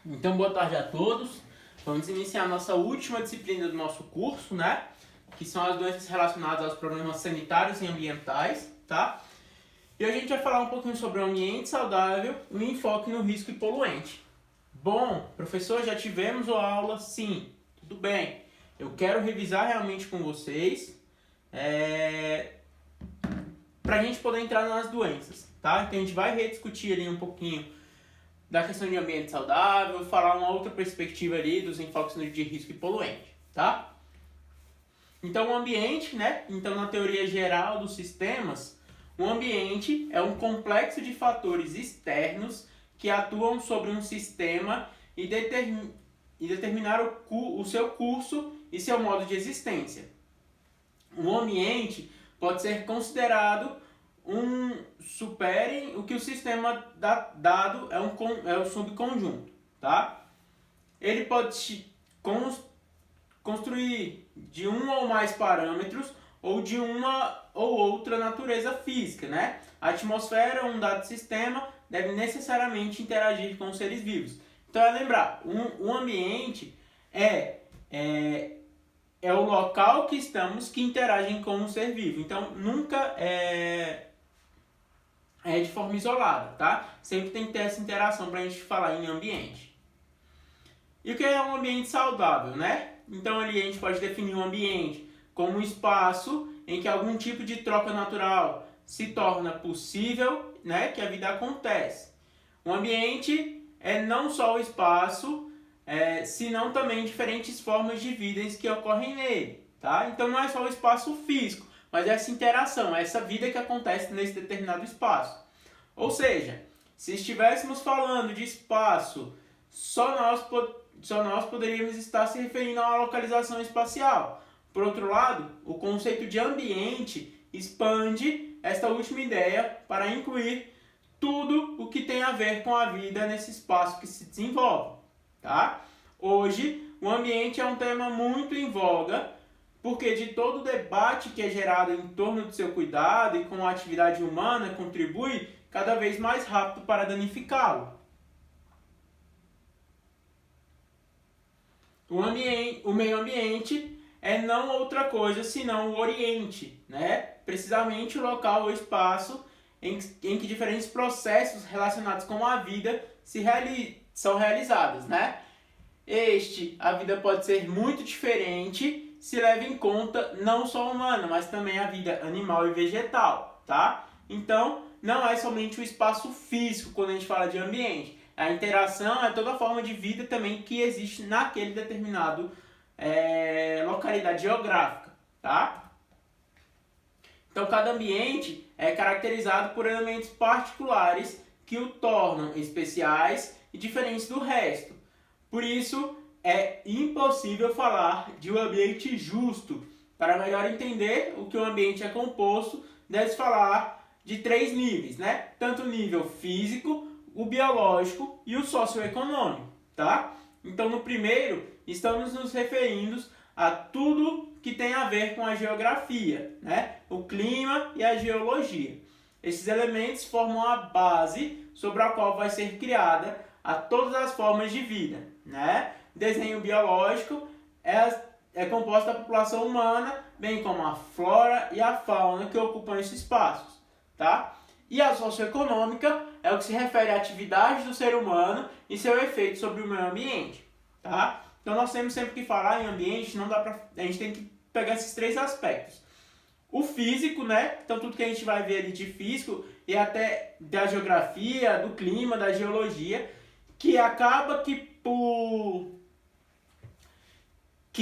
Então, boa tarde a todos. Vamos iniciar a nossa última disciplina do nosso curso, né? Que são as doenças relacionadas aos problemas sanitários e ambientais, tá? E hoje a gente vai falar um pouquinho sobre o ambiente saudável e o enfoque no risco e poluente. Bom, professor, já tivemos a aula? Sim, tudo bem. Eu quero revisar realmente com vocês para a gente poder entrar nas doenças, tá? Então a gente vai rediscutir ali um pouquinho da questão de ambiente saudável, falar uma outra perspectiva ali dos enfoques de risco e poluente, tá? Então o ambiente, né? Então na teoria geral dos sistemas, o ambiente é um complexo de fatores externos que atuam sobre um sistema e determinar o seu curso e seu modo de existência. O ambiente pode ser considerado o que o sistema dado é o subconjunto, tá? Ele pode se construir de um ou mais parâmetros ou de uma ou outra natureza física, né? A atmosfera, um dado sistema, deve necessariamente interagir com os seres vivos. Então é lembrar, o ambiente é o local que estamos que interagem com o ser vivo. Então nunca é de forma isolada, tá? Sempre tem que ter essa interação para a gente falar em ambiente. E o que é um ambiente saudável, né? Então ali a gente pode definir um ambiente como um espaço em que algum tipo de troca natural se torna possível, né? Que a vida acontece. Um ambiente é não só o espaço, senão também diferentes formas de vida que ocorrem nele, tá? Então não é só o espaço físico, mas essa interação, essa vida que acontece nesse determinado espaço. Ou seja, se estivéssemos falando de espaço, só nós poderíamos estar se referindo a uma localização espacial. Por outro lado, o conceito de ambiente expande esta última ideia para incluir tudo o que tem a ver com a vida nesse espaço que se desenvolve, tá? Hoje, o ambiente é um tema muito em voga, porque de todo o debate que é gerado em torno do seu cuidado e com a atividade humana contribui cada vez mais rápido para danificá-lo. O meio ambiente é não outra coisa senão o Oriente, né? Precisamente o local ou espaço em que diferentes processos relacionados com a vida são realizados, né? A vida pode ser muito diferente se leva em conta não só a humana, mas também a vida animal e vegetal, tá? Então, não é somente o espaço físico quando a gente fala de ambiente. A interação é toda forma de vida também que existe naquele determinado localidade geográfica, tá? Então, cada ambiente é caracterizado por elementos particulares que o tornam especiais e diferentes do resto. Por isso, é impossível falar de um ambiente justo. Para melhor entender o que o ambiente é composto, deve-se falar de 3 níveis, né? Tanto o nível físico, o biológico e o socioeconômico, tá? Então, no primeiro, estamos nos referindo a tudo que tem a ver com a geografia, né? O clima e a geologia. Esses elementos formam a base sobre a qual vai ser criada a todas as formas de vida, né? Desenho biológico é composto da população humana, bem como a flora e a fauna que ocupam esses espaços, tá? E a socioeconômica é o que se refere à atividade do ser humano e seu efeito sobre o meio ambiente, tá? Então nós temos sempre que falar em ambiente, a gente tem que pegar esses 3 aspectos. O físico, né? Então tudo que a gente vai ver ali de físico e até da geografia, do clima, da geologia, que acaba que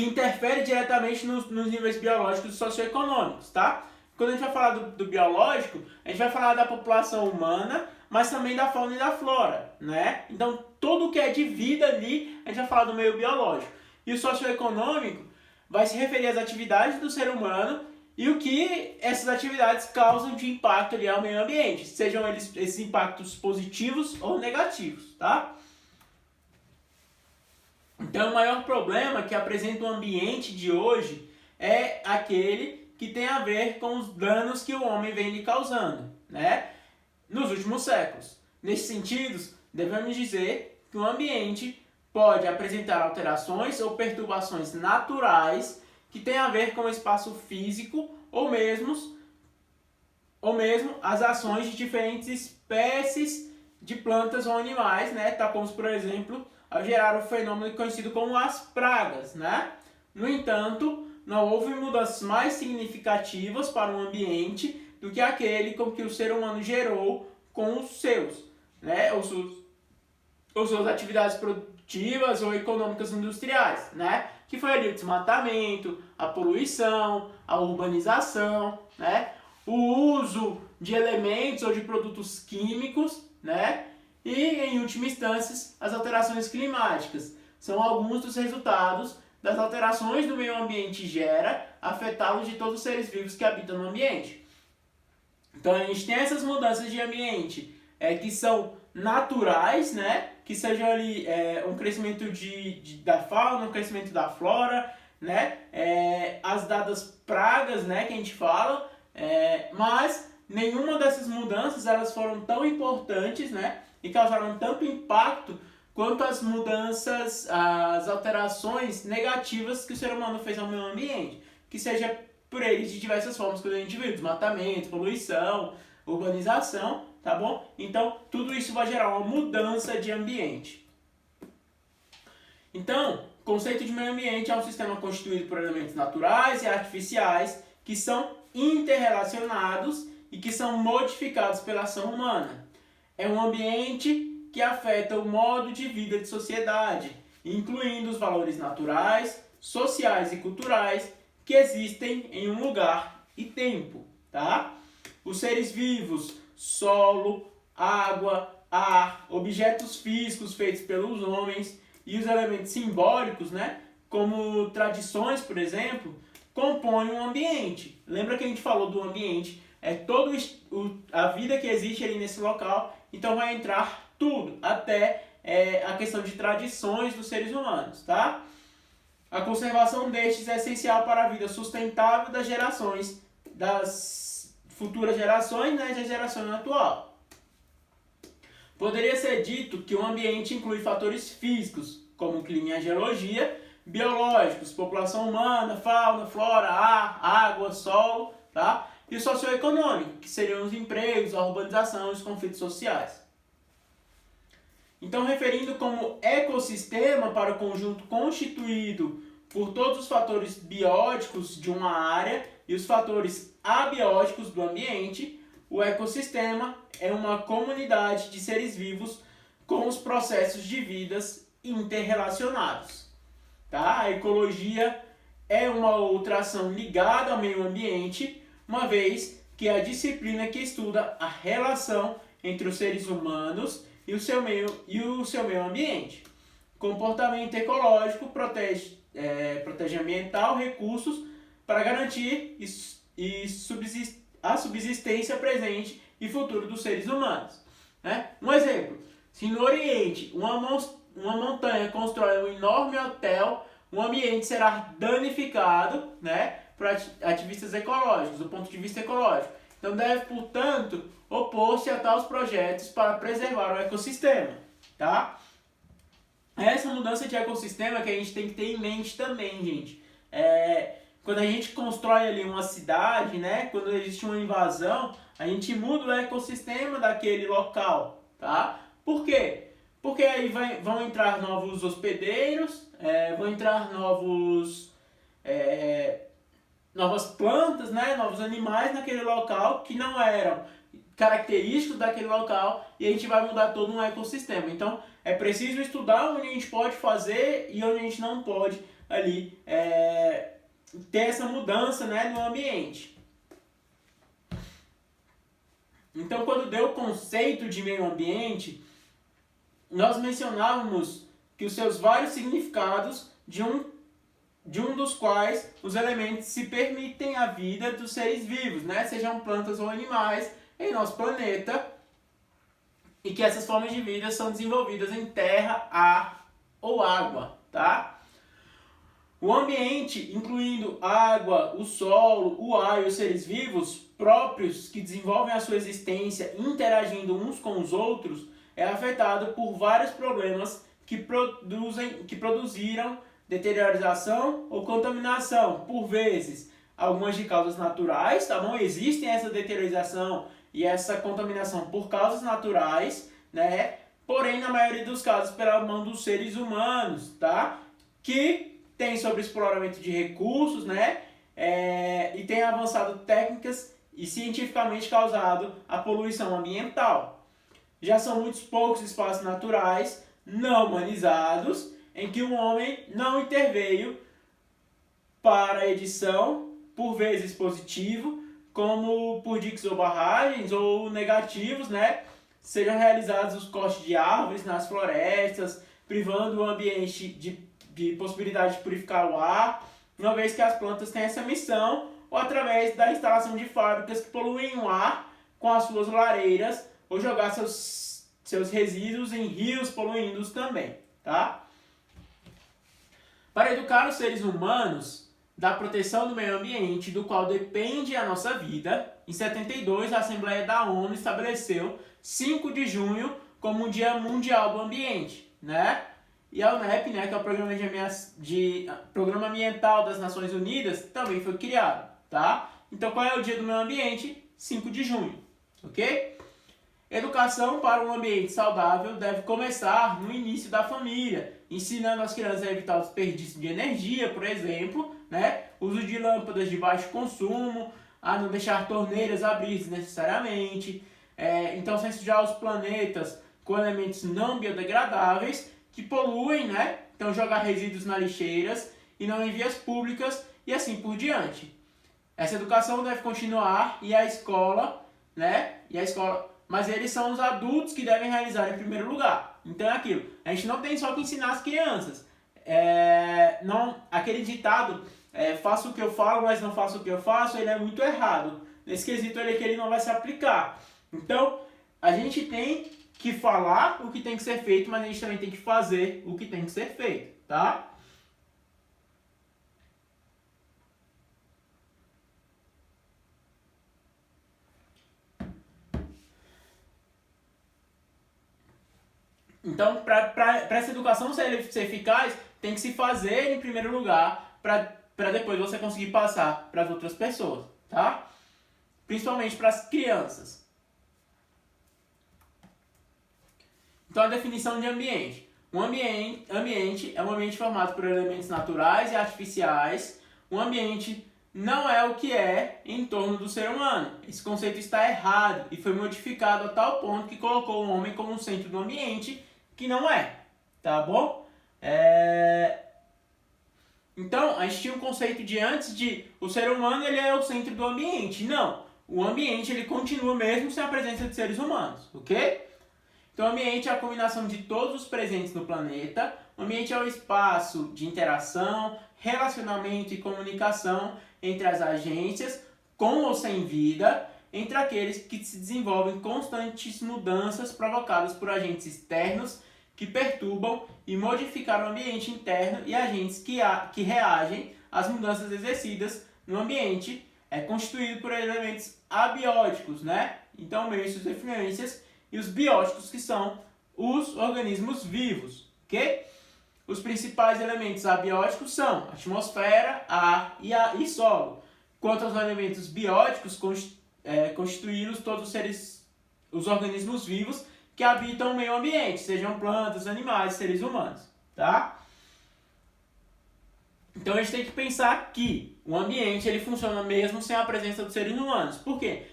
interfere diretamente nos níveis biológicos e socioeconômicos, tá? Quando a gente vai falar do biológico, a gente vai falar da população humana, mas também da fauna e da flora, né? Então, tudo que é de vida ali, a gente vai falar do meio biológico. E o socioeconômico vai se referir às atividades do ser humano e o que essas atividades causam de impacto ali ao meio ambiente, sejam esses impactos positivos ou negativos, tá? Então, o maior problema que apresenta o ambiente de hoje é aquele que tem a ver com os danos que o homem vem lhe causando, né? Nos últimos séculos. Nesses sentidos, devemos dizer que o ambiente pode apresentar alterações ou perturbações naturais que têm a ver com o espaço físico ou mesmo as ações de diferentes espécies de plantas ou animais, né? Tá, como, por exemplo, ao gerar o fenômeno conhecido como as pragas, né? No entanto, não houve mudanças mais significativas para o ambiente do que aquele com que o ser humano gerou com os seus, né? Ou suas atividades produtivas ou econômicas industriais, né? Que foi ali o desmatamento, a poluição, a urbanização, né? O uso de elementos ou de produtos químicos, né? E, em última instância, as alterações climáticas. São alguns dos resultados das alterações do meio ambiente gera, afetá-los de todos os seres vivos que habitam no ambiente. Então, a gente tem essas mudanças de ambiente que são naturais, né? Que sejam ali um crescimento da fauna, um crescimento da flora, né? As dadas pragas, né? Que a gente fala, mas nenhuma dessas mudanças elas foram tão importantes, né? E causaram tanto impacto quanto as mudanças, as alterações negativas que o ser humano fez ao meio ambiente, que seja por eles de diversas formas, quando a gente viu desmatamento, poluição, urbanização, tá bom? Então, tudo isso vai gerar uma mudança de ambiente. Então, o conceito de meio ambiente é um sistema constituído por elementos naturais e artificiais que são interrelacionados e que são modificados pela ação humana. É um ambiente que afeta o modo de vida de sociedade, incluindo os valores naturais, sociais e culturais que existem em um lugar e tempo, tá? Os seres vivos, solo, água, ar, objetos físicos feitos pelos homens e os elementos simbólicos, né, como tradições, por exemplo, compõem um ambiente. Lembra que a gente falou do ambiente? É toda a vida que existe ali nesse local, então vai entrar tudo, até a questão de tradições dos seres humanos, tá? A conservação destes é essencial para a vida sustentável das gerações, das futuras gerações, né, e da geração atual. Poderia ser dito que o ambiente inclui fatores físicos, como clima e a geologia, biológicos, população humana, fauna, flora, ar, água, solo, tá? E o socioeconômico, que seriam os empregos, a urbanização e os conflitos sociais. Então, referindo como ecossistema para o conjunto constituído por todos os fatores bióticos de uma área e os fatores abióticos do ambiente, o ecossistema é uma comunidade de seres vivos com os processos de vidas interrelacionados. Tá? A ecologia é uma outra ação ligada ao meio ambiente, uma vez que é a disciplina que estuda a relação entre os seres humanos e o seu meio ambiente. Comportamento ecológico protege ambiental, recursos para garantir a subsistência presente e futuro dos seres humanos. Né? Um exemplo, se no Oriente uma montanha constrói um enorme hotel, o ambiente será danificado, né, por ativistas ecológicos, do ponto de vista ecológico. Então deve, portanto, opor-se a tais projetos para preservar o ecossistema, tá? Essa mudança de ecossistema que a gente tem que ter em mente também, gente. Quando a gente constrói ali uma cidade, né? Quando existe uma invasão, a gente muda o ecossistema daquele local, tá? Por quê? Porque aí vão entrar novos hospedeiros, vão entrar novas plantas, né? Novos animais naquele local que não eram característicos daquele local e a gente vai mudar todo um ecossistema. Então, é preciso estudar onde a gente pode fazer e onde a gente não pode ali ter essa mudança, né, no ambiente. Então, quando deu o conceito de meio ambiente, nós mencionávamos que os seus vários significados, de um dos quais os elementos se permitem a vida dos seres vivos, né, sejam plantas ou animais, em nosso planeta, e que essas formas de vida são desenvolvidas em terra, ar ou água, tá? O ambiente, incluindo a água, o solo, o ar e os seres vivos próprios que desenvolvem a sua existência interagindo uns com os outros, é afetado por vários problemas que produziram deterioração ou contaminação, por vezes algumas de causas naturais, tá bom? Existem essa deterioração e essa contaminação por causas naturais, né? Porém, na maioria dos casos, pela mão dos seres humanos, tá? Que tem sobreexploramento de recursos, né? E tem avançado técnicas e cientificamente causado a poluição ambiental. Já são muitos poucos espaços naturais não humanizados em que o homem não interveio para a edição, por vezes positivo, como por diques ou barragens, ou negativos, né? Sejam realizados os cortes de árvores nas florestas, privando o ambiente de possibilidade de purificar o ar, uma vez que as plantas têm essa missão, ou através da instalação de fábricas que poluem o ar com as suas lareiras, ou jogar seus resíduos em rios poluindo-os também, tá? Para educar os seres humanos da proteção do meio ambiente, do qual depende a nossa vida, em 72 a Assembleia da ONU estabeleceu 5 de junho como um Dia Mundial do Ambiente, né? E a UNEP, né, que é o Programa Ambiental das Nações Unidas, também foi criado, tá? Então, qual é o Dia do Meio Ambiente? 5 de junho, ok? Educação para um ambiente saudável deve começar no início da família, ensinando as crianças a evitar o desperdício de energia, por exemplo, né? Uso de lâmpadas de baixo consumo, a não deixar torneiras abrir desnecessariamente, então censurar os planetas com elementos não biodegradáveis que poluem, né? Então jogar resíduos nas lixeiras e não em vias públicas e assim por diante. Essa educação deve continuar e a escola, né? Mas eles são os adultos que devem realizar em primeiro lugar. Então é aquilo. A gente não tem só que ensinar as crianças. Aquele ditado, faço o que eu falo, mas não faço o que eu faço, ele é muito errado. Nesse quesito ele é que ele não vai se aplicar. Então, a gente tem que falar o que tem que ser feito, mas a gente também tem que fazer o que tem que ser feito, tá? Então, para essa educação ser eficaz, tem que se fazer em primeiro lugar, para depois você conseguir passar para as outras pessoas, tá? Principalmente para as crianças. Então, a definição de ambiente. Um ambiente é um ambiente formado por elementos naturais e artificiais. Um ambiente não é o que é em torno do ser humano. Esse conceito está errado e foi modificado a tal ponto que colocou o homem como um centro do ambiente, que não é, tá bom? Então, a gente tinha um conceito de antes de o ser humano ele é o centro do ambiente. Não, o ambiente ele continua mesmo sem a presença de seres humanos, ok? Então, o ambiente é a combinação de todos os presentes no planeta. O ambiente é o espaço de interação, relacionamento e comunicação entre as agências, com ou sem vida, entre aqueles que se desenvolvem constantes mudanças provocadas por agentes externos que perturbam e modificam o ambiente interno e agentes que reagem às mudanças exercidas no ambiente, constituído por elementos abióticos, né? Então, meios e influências, e os bióticos, que são os organismos vivos, ok? Os principais elementos abióticos são atmosfera, ar e solo. Quanto aos elementos bióticos, constituídos todos os organismos vivos que habitam o meio ambiente, sejam plantas, animais, seres humanos, tá? Então a gente tem que pensar que o ambiente ele funciona mesmo sem a presença dos seres humanos. Por quê?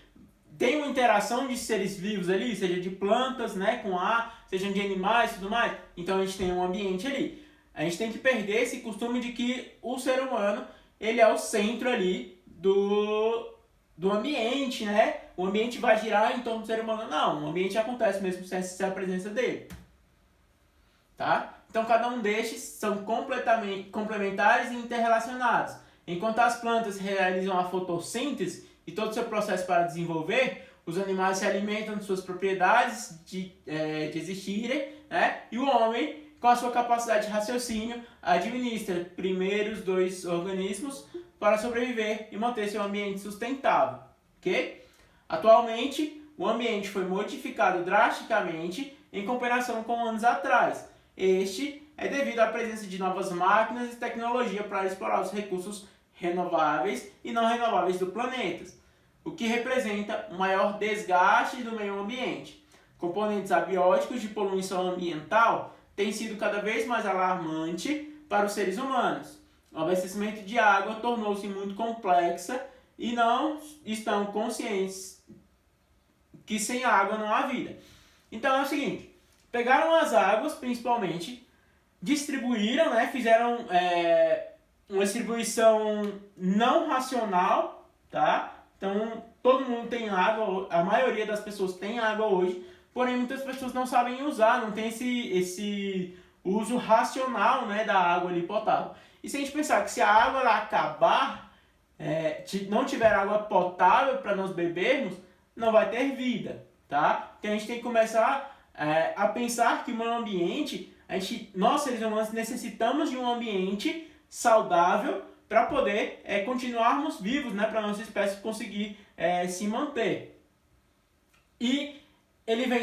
Tem uma interação de seres vivos ali, seja de plantas, né, com ar, seja de animais e tudo mais. Então a gente tem um ambiente ali. A gente tem que perder esse costume de que o ser humano ele é o centro ali do ambiente, né? O ambiente vai girar em torno do ser humano. Não, o ambiente acontece mesmo sem a presença dele. Tá? Então cada um destes são completamente complementares e interrelacionados. Enquanto as plantas realizam a fotossíntese e todo o seu processo para desenvolver, os animais se alimentam de suas propriedades de existirem, né? E o homem, com a sua capacidade de raciocínio, administra primeiro os dois organismos para sobreviver e manter seu ambiente sustentável, ok? Atualmente, o ambiente foi modificado drasticamente em comparação com anos atrás. Este é devido à presença de novas máquinas e tecnologia para explorar os recursos renováveis e não renováveis do planeta, o que representa um maior desgaste do meio ambiente. Componentes abióticos de poluição ambiental têm sido cada vez mais alarmante para os seres humanos. O abastecimento de água tornou-se muito complexa e não estão conscientes que sem água não há vida. Então é o seguinte, pegaram as águas principalmente, distribuíram, né, fizeram uma distribuição não racional, tá? Então todo mundo tem água, a maioria das pessoas tem água hoje, porém muitas pessoas não sabem usar, não tem esse uso racional, né, da água ali potável. E se a gente pensar que se a água ela acabar, não tiver água potável para nós bebermos, não vai ter vida, tá? Então a gente tem que começar a pensar que o meio ambiente, nós seres humanos necessitamos de um ambiente saudável para poder continuarmos vivos, né? Para a nossa espécie conseguir se manter. E ele vem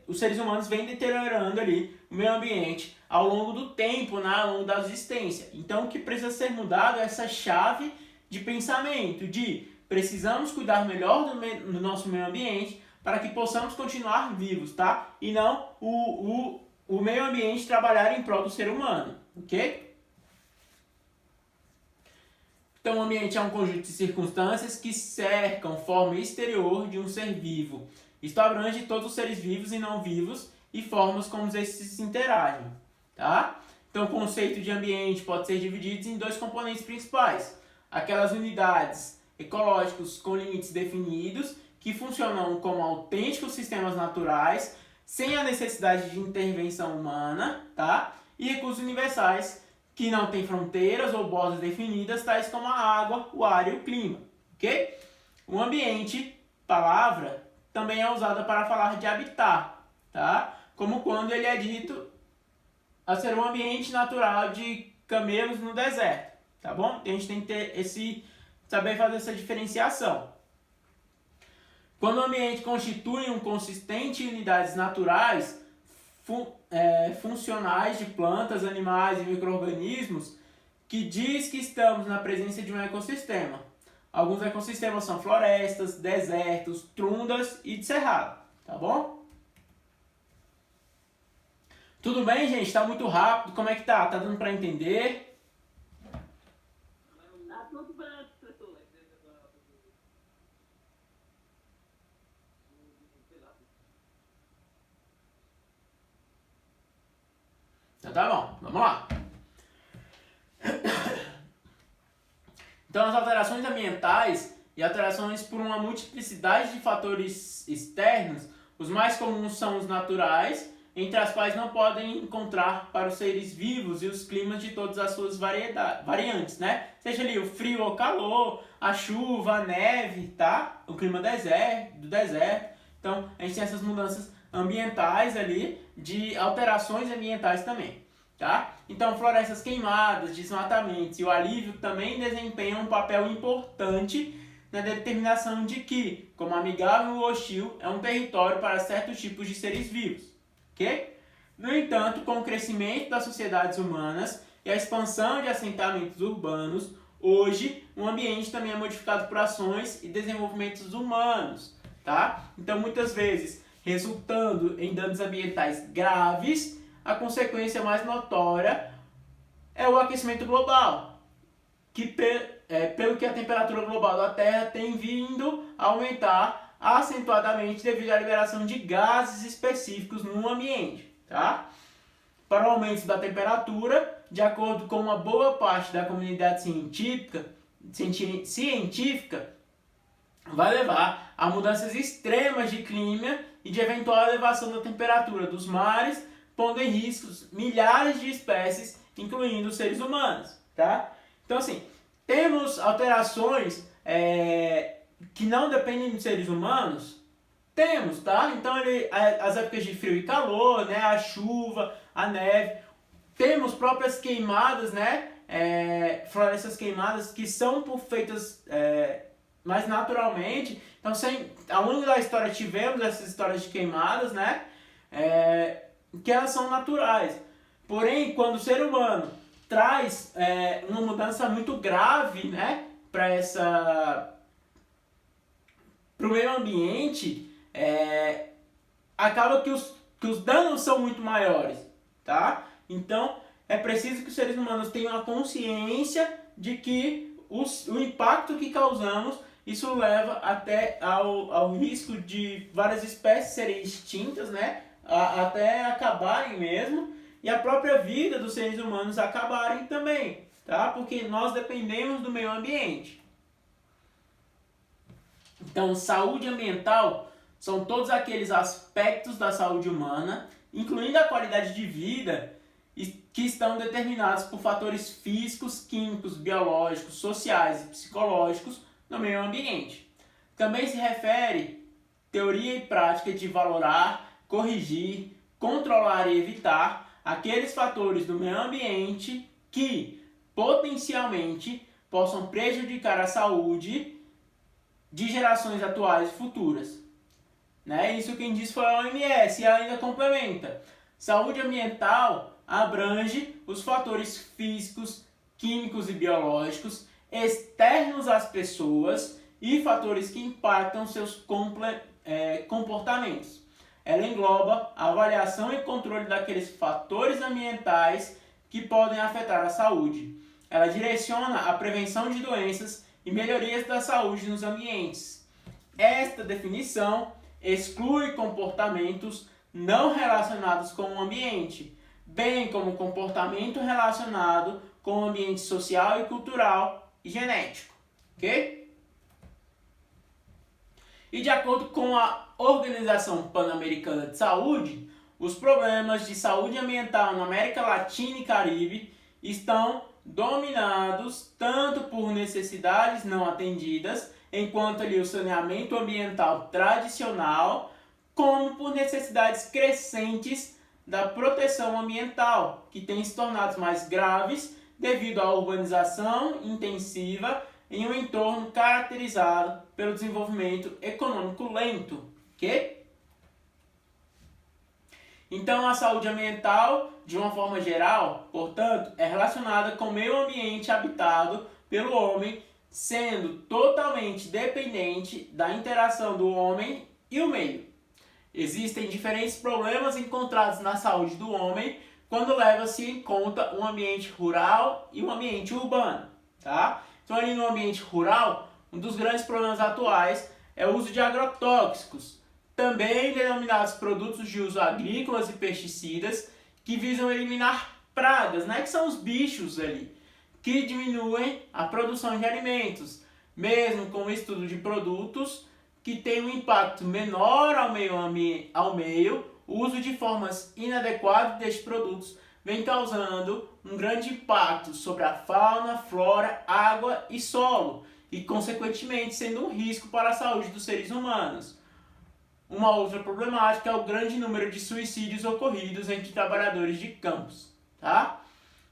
os seres humanos vêm deteriorando ali o meio ambiente ao longo do tempo, né? Ao longo da existência. Então o que precisa ser mudado é essa chave de pensamento, de precisamos cuidar melhor do nosso meio ambiente para que possamos continuar vivos, tá? E não o meio ambiente trabalhar em prol do ser humano, ok? Então o ambiente é um conjunto de circunstâncias que cercam forma exterior de um ser vivo. Isto abrange todos os seres vivos e não vivos e formas como esses interagem, tá? Então o conceito de ambiente pode ser dividido em dois componentes principais. Aquelas unidades ecológicas com limites definidos que funcionam como autênticos sistemas naturais sem a necessidade de intervenção humana, tá? E recursos universais que não têm fronteiras ou bordas definidas, tais como a água, o ar e o clima, ok? O ambiente, palavra, também é usada para falar de habitar, tá? Como quando ele é dito a ser um ambiente natural de camelos no deserto, tá bom? Então a gente tem que ter saber fazer essa diferenciação. Quando o ambiente constitui um consistente de unidades naturais, funcionais de plantas, animais e micro-organismos, que diz que estamos na presença de um ecossistema. Alguns ecossistemas são florestas, desertos, tundras e de cerrado, tá bom? Tudo bem, gente? Tá muito rápido? Como é que tá? Tá dando para entender? Tá tudo bem, professor. Então tá bom, vamos lá. Então as alterações ambientais e alterações por uma multiplicidade de fatores externos, os mais comuns são os naturais, entre as quais não podem encontrar para os seres vivos e os climas de todas as suas variantes, né? Seja ali o frio ou calor, a chuva, a neve, tá? O clima do deserto. Então a gente tem essas mudanças ambientais ali, de alterações ambientais também, tá? Então florestas queimadas, desmatamentos e o alívio também desempenham um papel importante na determinação de que, como amigável ou hostil, é um território para certos tipos de seres vivos, ok? No entanto, com o crescimento das sociedades humanas e a expansão de assentamentos urbanos, hoje o ambiente também é modificado por ações e desenvolvimentos humanos, tá? Então muitas vezes resultando em danos ambientais graves, a consequência mais notória é o aquecimento global, que pelo que a temperatura global da Terra tem vindo a aumentar acentuadamente devido à liberação de gases específicos no ambiente, tá? Para o aumento da temperatura, de acordo com uma boa parte da comunidade científica, vai levar a mudanças extremas de clima e de eventual elevação da temperatura dos mares, pondo em riscos milhares de espécies, incluindo os seres humanos, tá? Então, assim, temos alterações que não dependem dos seres humanos? Temos, tá? Então, as épocas de frio e calor, né? A chuva, a neve. Temos próprias queimadas, né? Florestas queimadas que são feitas mais naturalmente. Então, ao longo da história tivemos essas histórias de queimadas, né? que elas são naturais. Porém, quando o ser humano traz uma mudança muito grave, né, para o meio ambiente, acaba que os danos são muito maiores, tá? Então, é preciso que os seres humanos tenham a consciência de que o impacto que causamos, isso leva até ao risco de várias espécies serem extintas, né? Até acabarem mesmo, e a própria vida dos seres humanos acabarem também, tá? Porque nós dependemos do meio ambiente. Então, saúde ambiental são todos aqueles aspectos da saúde humana, incluindo a qualidade de vida, que estão determinados por fatores físicos, químicos, biológicos, sociais e psicológicos no meio ambiente. Também se refere teoria e prática de valorar, corrigir, controlar e evitar aqueles fatores do meio ambiente que potencialmente possam prejudicar a saúde de gerações atuais e futuras. Né? Isso quem disse foi a OMS e ela ainda complementa. Saúde ambiental abrange os fatores físicos, químicos e biológicos externos às pessoas e fatores que impactam seus comportamentos. Ela engloba a avaliação e controle daqueles fatores ambientais que podem afetar a saúde. Ela direciona a prevenção de doenças e melhorias da saúde nos ambientes. Esta definição exclui comportamentos não relacionados com o ambiente, bem como comportamento relacionado com o ambiente social e cultural e genético, ok? E de acordo com a Organização Pan-Americana de Saúde, os problemas de saúde ambiental na América Latina e Caribe estão dominados tanto por necessidades não atendidas, enquanto ali o saneamento ambiental tradicional, como por necessidades crescentes da proteção ambiental, que têm se tornado mais graves devido à urbanização intensiva em um entorno caracterizado pelo desenvolvimento econômico lento, ok? Então, a saúde ambiental, de uma forma geral, portanto, é relacionada com o meio ambiente habitado pelo homem, sendo totalmente dependente da interação do homem e o meio. Existem diferentes problemas encontrados na saúde do homem quando leva-se em conta um ambiente rural e um ambiente urbano, tá? Então, ali no ambiente rural, um dos grandes problemas atuais é o uso de agrotóxicos, também denominados produtos de uso agrícolas e pesticidas, que visam eliminar pragas, né? Que são os bichos ali, que diminuem a produção de alimentos, mesmo com o estudo de produtos que têm um impacto menor ao meio, o uso de formas inadequadas destes produtos vem causando um grande impacto sobre a fauna, flora, água e solo, e consequentemente sendo um risco para a saúde dos seres humanos. Uma outra problemática é o grande número de suicídios ocorridos entre trabalhadores de campos, tá?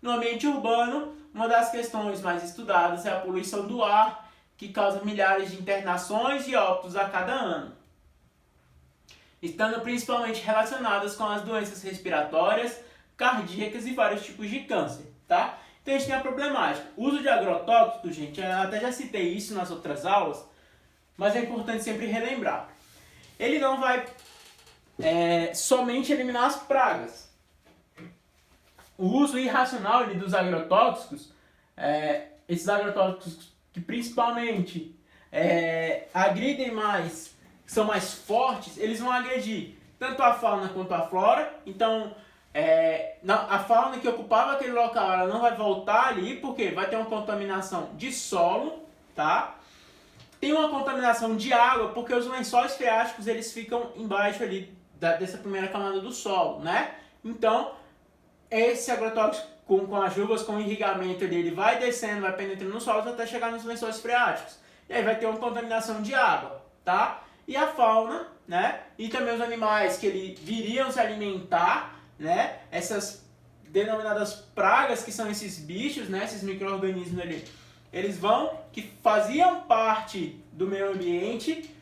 No ambiente urbano, uma das questões mais estudadas é a poluição do ar, que causa milhares de internações e óbitos a cada ano, estando principalmente relacionadas com as doenças respiratórias, cardíacas e vários tipos de câncer, tá? Então a gente tem a problemática. O uso de agrotóxicos, gente, eu até já citei isso nas outras aulas, mas é importante sempre relembrar. Ele não vai somente eliminar as pragas. O uso irracional dos agrotóxicos, esses agrotóxicos que principalmente agridem mais, são mais fortes, eles vão agredir tanto a fauna quanto a flora. Então, a fauna que ocupava aquele local, ela não vai voltar ali, porque vai ter uma contaminação de solo, tá? Tem uma contaminação de água, porque os lençóis freáticos, eles ficam embaixo ali dessa primeira camada do solo, né? Então, esse agrotóxico com as chuvas, com o irrigamento ali, ele vai descendo, vai penetrando no solo até chegar nos lençóis freáticos. E aí vai ter uma contaminação de água, tá? E a fauna, né? E também os animais que viriam se alimentar, né? Essas denominadas pragas, que são esses bichos, né? Esses micro-organismos ali. Que faziam parte do meio ambiente,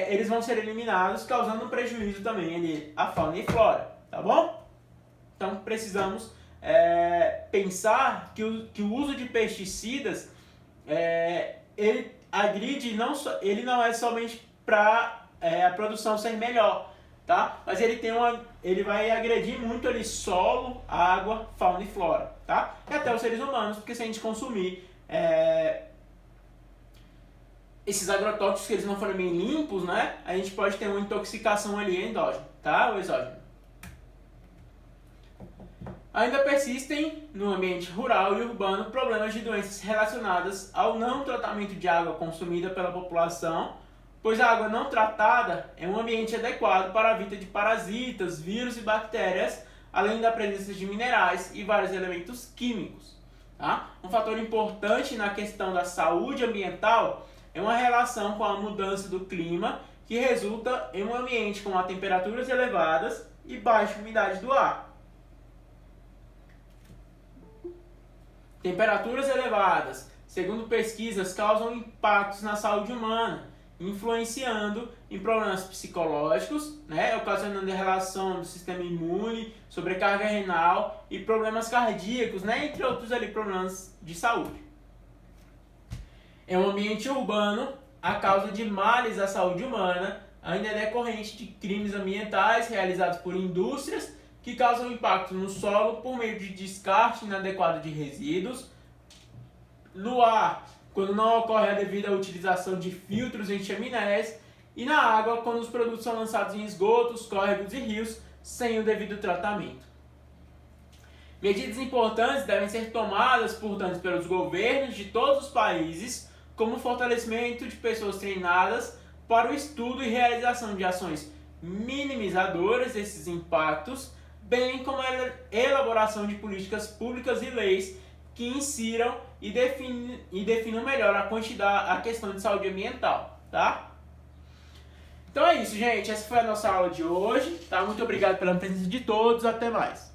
eles vão ser eliminados, causando um prejuízo também ali à fauna e flora, tá bom? Então precisamos pensar que o uso de pesticidas ele agride ele não é somente para a produção ser melhor, tá? Mas ele vai agredir muito ali solo, água, fauna e flora, tá? E até os seres humanos, porque se a gente consumir esses agrotóxicos que eles não forem bem limpos, né? A gente pode ter uma intoxicação ali endógena, tá? Ou exógena. Ainda persistem no ambiente rural e urbano problemas de doenças relacionadas ao não tratamento de água consumida pela população, pois a água não tratada é um ambiente adequado para a vida de parasitas, vírus e bactérias, além da presença de minerais e vários elementos químicos. Tá? Um fator importante na questão da saúde ambiental é uma relação com a mudança do clima, que resulta em um ambiente com temperaturas elevadas e baixa umidade do ar. Temperaturas elevadas, segundo pesquisas, causam impactos na saúde humana, influenciando em problemas psicológicos, né, ocasionando a relação do sistema imune, sobrecarga renal e problemas cardíacos, né, entre outros problemas de saúde. Em um ambiente urbano, a causa de males à saúde humana ainda é decorrente de crimes ambientais realizados por indústrias que causam impacto no solo por meio de descarte inadequado de resíduos, no ar, quando não ocorre a devida utilização de filtros em chaminés, e na água, quando os produtos são lançados em esgotos, córregos e rios sem o devido tratamento. Medidas importantes devem ser tomadas, portanto, pelos governos de todos os países, como o fortalecimento de pessoas treinadas para o estudo e realização de ações minimizadoras desses impactos, bem como a elaboração de políticas públicas e leis que insiram e definam melhor a questão de saúde ambiental, tá? Então é isso, gente. Essa foi a nossa aula de hoje, tá? Muito obrigado pela presença de todos. Até mais.